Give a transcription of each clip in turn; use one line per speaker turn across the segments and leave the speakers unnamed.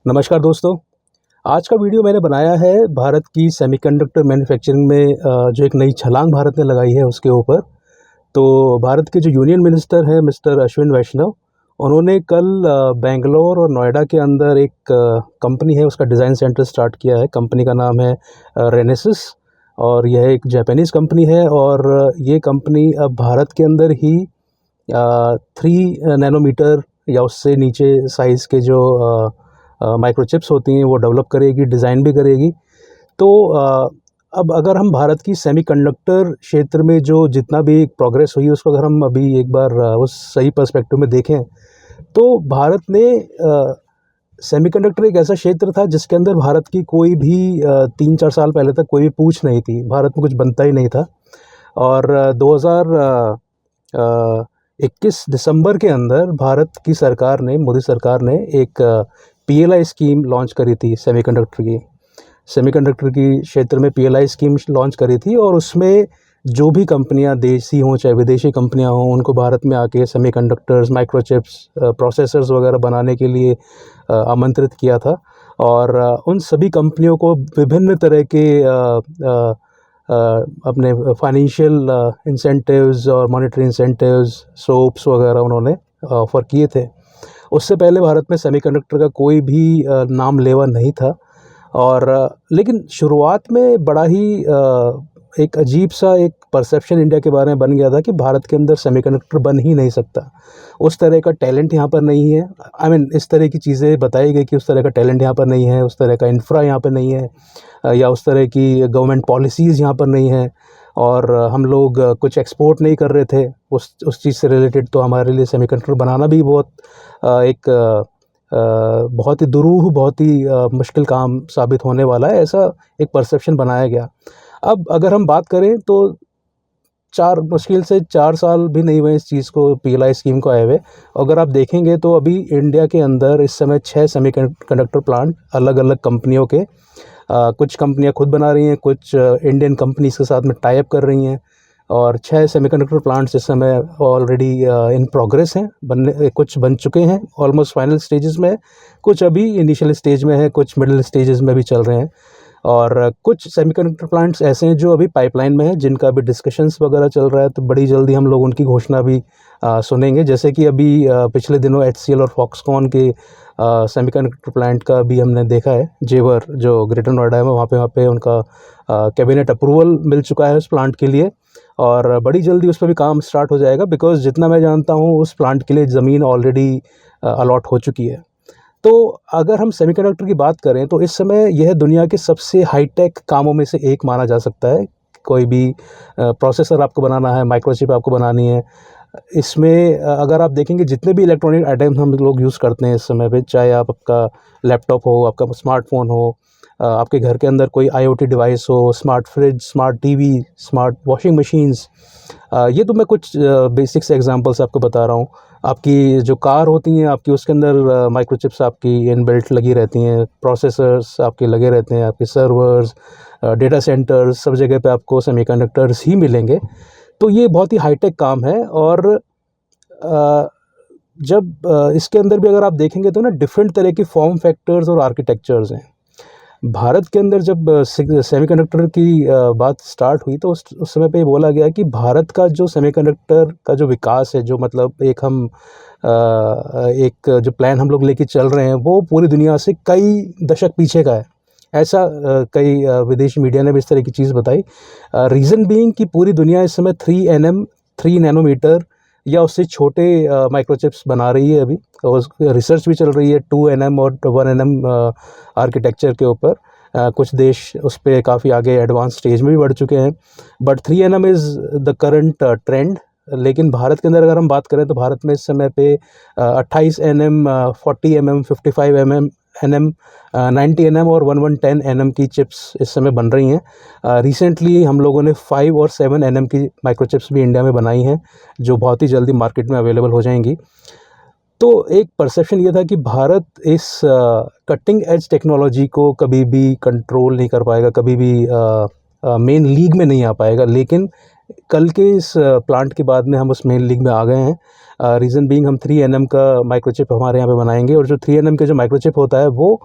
नमस्कार दोस्तों। आज का वीडियो मैंने बनाया है भारत की सेमीकंडक्टर मैन्युफैक्चरिंग में जो एक नई छलांग भारत ने लगाई है उसके ऊपर। तो भारत के जो यूनियन मिनिस्टर हैं मिस्टर अश्विन वैष्णव, उन्होंने कल बेंगलोर और नोएडा के अंदर एक कंपनी है उसका डिज़ाइन सेंटर स्टार्ट किया है। कंपनी का नाम है रेनेसिस और यह एक जापानीज़ कंपनी है और ये कंपनी अब भारत के अंदर ही 3 नैनोमीटर या उससे नीचे साइज़ के जो माइक्रोचिप्स होती हैं वो डेवलप करेगी, डिज़ाइन भी करेगी। तो अब अगर हम भारत की सेमीकंडक्टर क्षेत्र में जो जितना भी प्रोग्रेस हुई है उसको अगर हम अभी एक बार उस सही पर्सपेक्टिव में देखें, तो भारत ने सेमीकंडक्टर एक ऐसा क्षेत्र था जिसके अंदर भारत की कोई भी 3-4 साल पहले तक कोई भी पूछ नहीं थी। भारत में कुछ बनता ही नहीं था और 2021 दिसंबर के अंदर भारत की सरकार ने, मोदी सरकार ने एक पीएलआई स्कीम लॉन्च करी थी सेमीकंडक्टर की क्षेत्र में पीएलआई स्कीम लॉन्च करी थी और उसमें जो भी कंपनियां देसी हों चाहे विदेशी कंपनियां हों, उनको भारत में आके सेमीकंडक्टर्स, माइक्रोचिप्स, प्रोसेसर्स वगैरह बनाने के लिए आमंत्रित किया था। और उन सभी कंपनियों को विभिन्न तरह के अपने फाइनेंशियल इंसेंटिव्स और मॉनेटरी इंसेंटिव्स, सोप्स वगैरह उन्होंने ऑफ़र किए थे। उससे पहले भारत में सेमीकंडक्टर का कोई भी नाम लेवा नहीं था और लेकिन शुरुआत में बड़ा ही एक अजीब सा एक परसेप्शन इंडिया के बारे में बन गया था कि भारत के अंदर सेमीकंडक्टर बन ही नहीं सकता। उस तरह का टैलेंट यहाँ पर नहीं है। इस तरह की चीज़ें बताई गई कि उस तरह का टैलेंट यहाँ पर नहीं है, उस तरह का इंफ्रा यहाँ पर नहीं है या उस तरह की गवर्नमेंट पॉलिसीज़ यहाँ पर नहीं है और हम लोग कुछ एक्सपोर्ट नहीं कर रहे थे उस चीज़ से रिलेटेड। तो हमारे लिए सेमीकंडक्टर बनाना भी बहुत ही दुरूह, बहुत ही मुश्किल काम साबित होने वाला है, ऐसा एक परसेप्शन बनाया गया। अब अगर हम बात करें तो मुश्किल से 4 साल भी नहीं हुए इस चीज़ को, पीएलआई स्कीम को आए हुए। अगर आप देखेंगे तो अभी इंडिया के अंदर इस समय 6 सेमीकंडक्टर प्लांट अलग-अलग कंपनियों के, कुछ कंपनियां खुद बना रही हैं, कुछ इंडियन कंपनीज़ के साथ में टाई अप कर रही हैं और 6 सेमीकंडक्टर प्लांट्स इस समय ऑलरेडी इन प्रोग्रेस हैं, कुछ बन चुके हैं, ऑलमोस्ट फाइनल स्टेजेस में, कुछ अभी इनिशियल स्टेज में है, कुछ मिडिल स्टेजेस में भी चल रहे हैं और कुछ सेमीकंडक्टर प्लांट्स ऐसे हैं जो अभी पाइपलाइन में हैं, जिनका अभी डिस्कशंस वगैरह चल रहा है। तो बड़ी जल्दी हम लोग उनकी घोषणा भी सुनेंगे। जैसे कि अभी पिछले दिनों एचसीएल और फॉक्सकॉन के सेमीकंडक्टर प्लांट का भी हमने देखा है, जेवर जो ग्रेटर नोएडा में, वहाँ पे उनका कैबिनेट अप्रूवल मिल चुका है उस प्लांट के लिए और बड़ी जल्दी उस पर भी काम स्टार्ट हो जाएगा। बिकॉज़ जितना मैं जानता हूँ उस प्लांट के लिए ज़मीन ऑलरेडी अलॉट हो चुकी है। तो अगर हम सेमीकंडक्टर की बात करें तो इस समय यह दुनिया के सबसे हाईटेक कामों में से एक माना जा सकता है। कोई भी प्रोसेसर आपको बनाना है, माइक्रोचिप आपको बनानी है, इसमें अगर आप देखेंगे जितने भी इलेक्ट्रॉनिक आइटम्स हम लोग यूज़ करते हैं इस समय पे, चाहे आपका लैपटॉप हो, आपका स्मार्टफ़ोन हो, आपके घर के अंदर कोई आईओटी डिवाइस हो, smart fridge, smart TV, smart washing machines, ये तो मैं कुछ बेसिक से एग्जांपल्स आपको बता रहा हूँ। आपकी जो कार होती हैं, आपकी उसके अंदर माइक्रोचिप्स आपकी इनबिल्ट लगी रहती हैं, प्रोसेसर्स आपके लगे रहते हैं, आपके सर्वर्स, डेटा सेंटर्स, सब जगह पे आपको सेमीकंडक्टर्स ही मिलेंगे। तो ये बहुत ही हाईटेक काम है और इसके अंदर भी अगर आप देखेंगे तो ना डिफरेंट तरह के फॉर्म फैक्टर्स और आर्किटेक्चर्स हैं। भारत के अंदर जब सेमीकंडक्टर की बात स्टार्ट हुई तो उस समय पे ये बोला गया कि भारत का जो सेमीकंडक्टर का जो विकास है, जो मतलब एक जो प्लान हम लोग लेके चल रहे हैं, वो पूरी दुनिया से कई दशक पीछे का है। ऐसा कई विदेशी मीडिया ने भी इस तरह की चीज़ बताई। रीज़न बीइंग कि पूरी दुनिया इस समय 3 नैनोमीटर या उससे छोटे माइक्रोचिप्स बना रही है अभी, और रिसर्च भी चल रही है 2 nm और 1 nm आर्किटेक्चर के ऊपर। कुछ देश उस पे काफ़ी आगे एडवांस स्टेज में भी बढ़ चुके हैं, but 3 nm is the current trend. लेकिन भारत के अंदर अगर हम बात करें तो भारत में इस समय पे 28 nm, 40 mm, 55 mm, 90 nm और 1110 nm की चिप्स इस समय बन रही हैं। रिसेंटली हम लोगों ने 5 और 7 nm की माइक्रोचिप्स भी इंडिया में बनाई हैं, जो बहुत ही जल्दी मार्केट में अवेलेबल हो जाएंगी। तो एक परसेप्शन ये था कि भारत इस कटिंग एज टेक्नोलॉजी को कभी भी कंट्रोल नहीं कर पाएगा, कभी भी मेन लीग में नहीं आ पाएगा। लेकिन कल के इस प्लांट के बाद में हम उस मेन लीग में आ गए हैं। रीज़न बीइंग हम 3nm का माइक्रोचिप हमारे यहाँ पे बनाएंगे, और जो 3nm का जो माइक्रोचिप होता है वो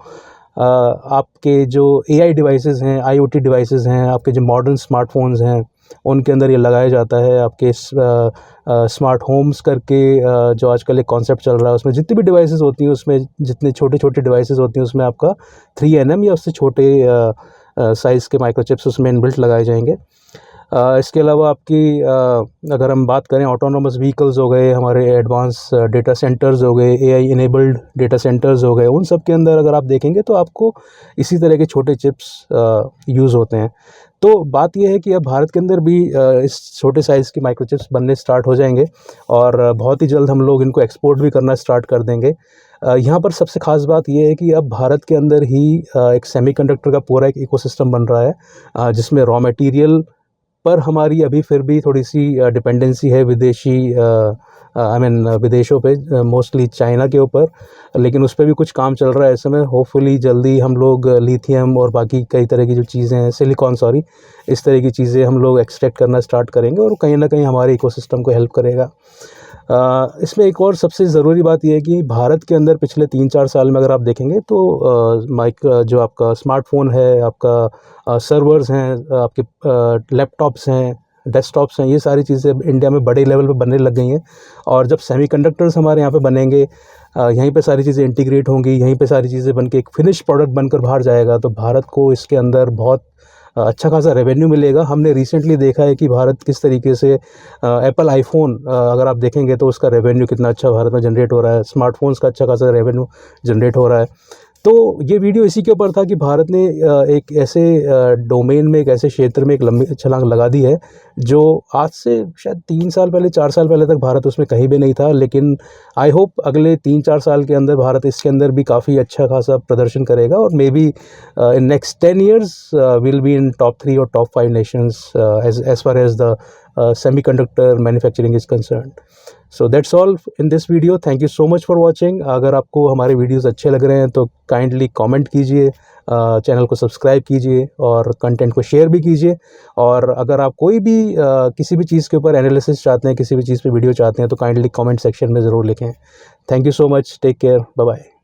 आपके जो AI डिवाइसेस हैं, IoT डिवाइसेस हैं, आपके जो मॉडर्न स्मार्टफोन्स हैं, उनके अंदर ये लगाया जाता है। आपके स्मार्ट होम्स करके जो आजकल एक कॉन्सेप्ट चल रहा है, उसमें जितनी भी डिवाइसेस होती हैं, उसमें जितने छोटे छोटे डिवाइसेस होती हैं, उसमें आपका 3nm या उससे छोटे साइज़ के माइक्रोचिप्स उसमें इनबिल्ट लगाए जाएंगे। इसके अलावा आपकी अगर हम बात करें, ऑटोनोमस व्हीकल्स हो गए, हमारे एडवांस डेटा सेंटर्स हो गए, AI इनेबल्ड डेटा सेंटर्स हो गए, उन सब के अंदर अगर आप देखेंगे तो आपको इसी तरह के छोटे चिप्स यूज़ होते हैं। तो बात यह है कि अब भारत के अंदर भी इस छोटे साइज़ की माइक्रोचिप्स बनने स्टार्ट हो जाएंगे, और बहुत ही जल्द हम लोग इनको एक्सपोर्ट भी करना स्टार्ट कर देंगे। यहाँ पर सबसे ख़ास बात यह है कि अब भारत के अंदर ही एक सेमीकंडक्टर का पूरा एक इकोसिस्टम बन रहा है, जिसमें रॉ मटेरियल पर हमारी अभी फिर भी थोड़ी सी डिपेंडेंसी है विदेशी विदेशों पे, मोस्टली चाइना के ऊपर, लेकिन उस पर भी कुछ काम चल रहा है इस समय। होपफुली जल्दी हम लोग लिथियम और बाकी कई तरह की जो चीज़ें हैं, सिलिकॉन सॉरी, इस तरह की चीज़ें हम लोग एक्सट्रैक्ट करना स्टार्ट करेंगे, और कहीं ना कहीं हमारे इकोसिस्टम को हेल्प करेगा। इसमें एक और सबसे ज़रूरी बात यह है कि भारत के अंदर पिछले 3-4 साल में अगर आप देखेंगे तो जो आपका स्मार्टफ़ोन है, आपका सर्वर्स हैं, आपके लैपटॉप्स हैं, डेस्कटॉप्स हैं, ये सारी चीज़ें इंडिया में बड़े लेवल पे बनने लग गई हैं। और जब सेमीकंडक्टर्स हमारे यहाँ पे बनेंगे, यहीं पे सारी चीज़ें इंटीग्रेट होंगी, यहीं पे सारी चीज़ें बन के एक फिनिश प्रोडक्ट बनकर बाहर जाएगा, तो भारत को इसके अंदर बहुत अच्छा खासा रेवेन्यू मिलेगा। हमने रिसेंटली देखा है कि भारत किस तरीके से एप्पल आईफ़ोन अगर आप देखेंगे तो उसका रेवेन्यू कितना अच्छा भारत में जनरेट हो रहा है, स्मार्टफोन्स का अच्छा खासा रेवेन्यू जनरेट हो रहा है। तो ये वीडियो इसी के ऊपर था कि भारत ने एक ऐसे डोमेन में, एक ऐसे क्षेत्र में एक लंबी छलांग लगा दी है, जो आज से शायद 3 साल पहले, 4 साल पहले तक भारत उसमें कहीं भी नहीं था। लेकिन आई होप अगले 3-4 साल के अंदर भारत इसके अंदर भी काफ़ी अच्छा खासा प्रदर्शन करेगा, और may be in next 10 years will be in top 3 और top 5 nations as far as the semiconductor manufacturing is concerned. So that's all in this video. Thank you so much for watching. अगर आपको हमारे videos अच्छे लग रहे हैं तो kindly comment कीजिए, चैनल को सब्सक्राइब कीजिए, और कंटेंट को शेयर भी कीजिए। और अगर आप कोई भी किसी भी चीज़ के ऊपर एनालिसिस चाहते हैं, किसी भी चीज़ पे वीडियो चाहते हैं, तो काइंडली कमेंट सेक्शन में ज़रूर लिखें। Thank you so much, take care, bye bye.